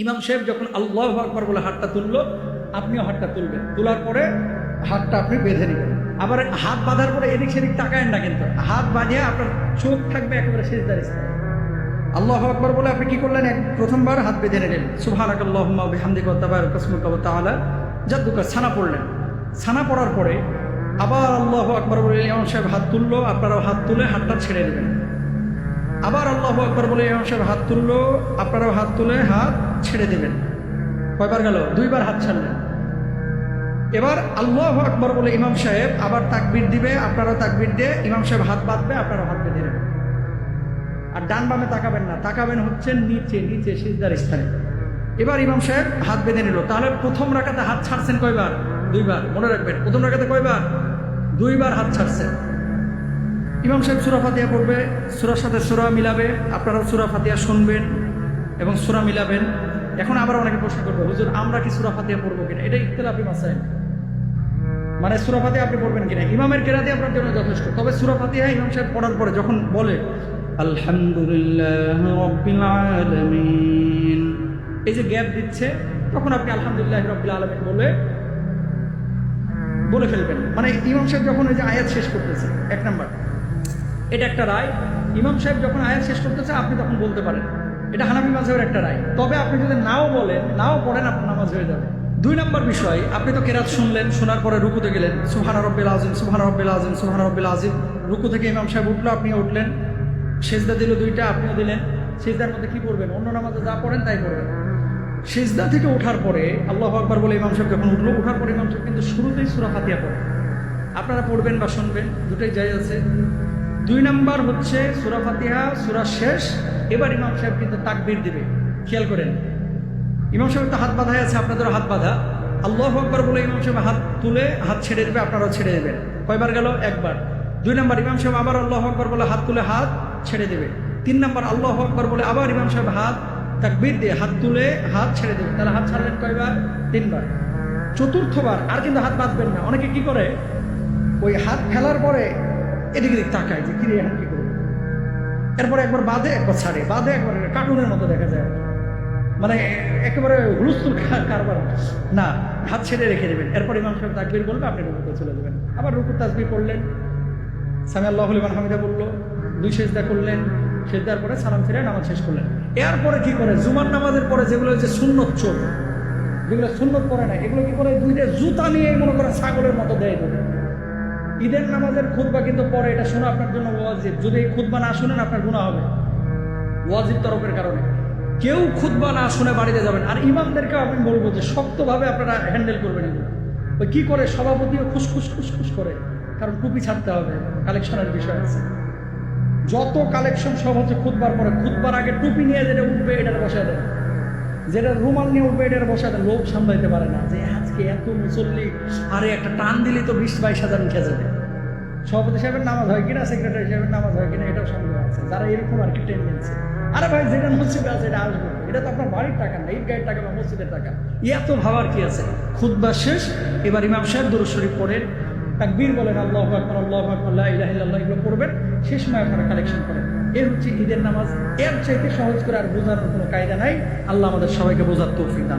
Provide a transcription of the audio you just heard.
ইমাম সাহেব যখন আল্লাহু আকবার বলে হাতটা তুললো, আপনিও হাতটা তুলবেন। তোলার পরে হাতটা আপনি বেঁধে নেবেন। আবার হাত বাঁধার পরে এদিক সেদিক তাকায়েন না, কিন্তু হাত বাঁধিয়ে আপনার চোখ থাকবে একেবারে সিজদার স্থানে। আল্লাহু আকবার বলে আপনি কি করলেন? প্রথমবার হাত বেঁধে নিলেন, সুবহানাকাল্লাহুম্মা ওয়া বিহামদিকা ওয়া তাবারাকা ইসমুকা ওয়া তাআলা জাদ্দুকা, ছানা পড়লেন। ছানা পড়ার পরে আবার আল্লাহু আকবার বলে ইমাম সাহেব হাত তুললো, আপনারাও হাত তুলে হাতটা ছেড়ে দেবেন। আবার আল্লাহু আকবার বলে ইমাম সাহেব হাত তুললো, আপনারাও হাত তুলে হাত ছেড়ে দেবেন। কয়বার গেল? দুইবার হাত ছাড়লেন। এবার আল্লাহু আকবার বলে ইমাম সাহেব আবার তাকবীর দিবে, আপনারাও তাকবীর দিয়ে ইমাম সাহেব হাত বাঁধবে, আপনারাও হাত বেঁধে নেবেন। আর ডান বামে তাকাবেন না, তাকাবেন হচ্ছে নিচে নিচে সিজদার স্থানে। এবার ইমাম সাহেব হাত বেঁধে নিল। তাহলে প্রথম রাকাতে হাত ছাড়ছেন কয়বার? দুইবার। মনে রাখবেন, প্রথম রাকাতে কয়বার? দুইবার হাত ছাড়ছেন। ইমাম সাহেব সূরা ফাতিহা পড়বে, সূরার সাথে সূরা মিলাবে, আপনারাও সূরা ফাতিহা শুনবেন এবং সূরা মিলাবেন। এখন আবার অনেকে প্রশ্ন করবে, হুজুর আমরা কি সূরা ফাতিহা পড়বো কিনা? এটা ইখতিলাফি মাসাইল, মানে সূরা ফাতিহা আপনি পড়বেন কিনা। ইমামের কেরাতি আপনার জন্য যথেষ্ট, তবে সূরা ফাতিহা ইমাম সাহেব পড়ার পরে যখন বলে আলহামদুলিল্লাহ রাব্বিল আলামিন, এই যে গ্যাপ দিচ্ছে, তখন আপনি আলহামদুলিল্লাহ রাব্বিল আলামিন বলে ফেলবেন। মানে ইমাম সাহেব যখন ওই যে আয়াত শেষ করতেছে, এক নাম্বার, এটা একটা রায়। ইমাম সাহেব যখন আয়াত শেষ করতেছে আপনি তখন বলতে পারেন, এটা হানাফি মাযহাবের একটা রায়। তবে আপনি যদি নাও বলেন, নাও পড়েন, আপনার নামাজ হয়ে যাবে। দুই নম্বর বিষয়, আপনি তো কেরাত শুনলেন, শোনার পরে রুকুতে গেলেন, সুবহানা রাব্বিল আযীম, সুবহানা রাব্বিল আযীম, সুবহানা রাব্বিল আযীম। রুকু থেকে ইমাম সাহেব উঠলো, আপনিও উঠলেন। সিজদা দিল দুইটা, আপনিও দিলেন। সিজদার মধ্যে কি পড়বেন? অন্য নামাজে যা পড়েন তাই পড়বেন। সিজদা থেকে ওঠার পরে আল্লাহু আকবার বলে ইমাম সাহেব যখন উঠলো, ওঠার পরে ইমাম সাহেব কিন্তু শুরুতেই সূরা ফাতিহা পড়েন। আপনারা পড়বেন বা শুনবেন, দুটোই জায়েজ আছে। দুই নাম্বার হচ্ছে সূরা ফাতিহা, সূরা শেষ, এবার ইমাম সাহেব কিন্তু তাকবীর দিবে। খেয়াল করেন, ইমাম সাহেব তো হাত বাঁধাই আছে, আপনাদেরও হাত বাঁধা। আল্লাহু আকবার বলে ইমাম সাহেব হাত তুলে হাত ছেড়ে দেবে, আপনারাও ছেড়ে দেবেন। কয়বার গেল? একবার। দুই নাম্বার, ইমাম সাহেব আবার আল্লাহু আকবার বলে হাত তুলে হাত ছেড়ে দেবে। তিন নাম্বার, আল্লাহু আকবার বলে আবার ইমাম সাহেব হাত তাকবীর দিয়ে হাত তুলে হাত ছেড়ে দেবে। তাহলে হাত ছাড়লেন কয়বার? তিনবার। চতুর্থবার আর কিন্তু হাত বাঁধবেন না। অনেকে কি করে, ওই হাত ফেলার পরে এদিকে দিক তাকায় যে কিরে এখন কি করবো, এরপরে একবার বাঁধে একবার ছাড়ে, বাঁধে একবার, কার্টুনের মতো দেখা যায়, মানে একেবারে হুলস্থুল কারবার না। হাত ছেড়ে রেখে দেবেন। এরপর ইমাম সাহেব তাকবীর বলবে, আপনি রুকুতে চলে যাবেন। আবার রুকুর তাসবিহ পড়লেন, সামি আল্লাহু লিমান হামিদা বললো, দুই সিজদা করলেন, সিজদার পরে সালাম ফিরে নামাজ শেষ করলেন। এরপরে কি করে? জুমার নামাজের পরে যেগুলো হচ্ছে সুন্নত চোখ, যেগুলো সুন্নত পড়ে না, এগুলো কি করে? দুইটা জুতা নিয়ে মনে করে ছাগলের মতো দেয় দেবে। ঈদের নামাজের খুতবা কিন্তু পরে, এটা শোনা আপনার জন্য ওয়াজিব। যদি এই খুতবা না শুনেন আপনার গুনাহ হবে, ওয়াজিব তরফের কারণে। কেউ খুতবা না শুনে বাড়িতে যাবেন। আর ইমামদেরকেও আমি বলবো যে শক্তভাবে আপনারা হ্যান্ডেল করবেন এগুলো। ওই কী করে, সভাপতিও খুশখুস খুশখুস করে, কারণ টুপি ছাড়তে হবে, কালেকশনের বিষয় আছে। যত কালেকশন সব হচ্ছে খুতবার পরে। খুতবার আগে টুপি নিয়ে যেটা উঠবে এটার বসায় দেয়, যেটা রুমাল নিয়ে উঠবে এটার বসায় দেয়। লোক সামলাইতে পারে না যে আজকে এত মুসল্লি, আরে একটা টান দিলেই তো 20-22 হাজার উঠে যাবে। সভাপতি সাহেবের নামাজ হয় কিনা, সেক্রেটারি সাহেবের নামাজ হয় কিনা, এটাও সন্দেহ আছে যারা এরকম আর কি টেন্ডেন্সি। আরে ভাই, যেটা মসজিদে আছে এটা আসবে, এটা তো আপনার বাড়ির টাকা না, ঈদগাহের টাকা বা মসজিদের টাকা। এত ভাবার কি আছে? খুতবা শেষ, এবার ইমাম সাহেব দুরূদ শরীফ পড়েন, তাকবীর বলেন, আল্লাহু আকবার, আল্লাহু আকবার, লা ইলাহা ইল্লাল্লাহ, এগুলো পড়বেন। শেষ সময় আপনারা কালেকশন করেন। এর হচ্ছে ঈদের নামাজ। এর চাইতে সহজ করে আর বোঝানোর কোনো কায়দা নাই। আল্লাহ আমাদের সবাইকে বোঝার তৌফিক দান।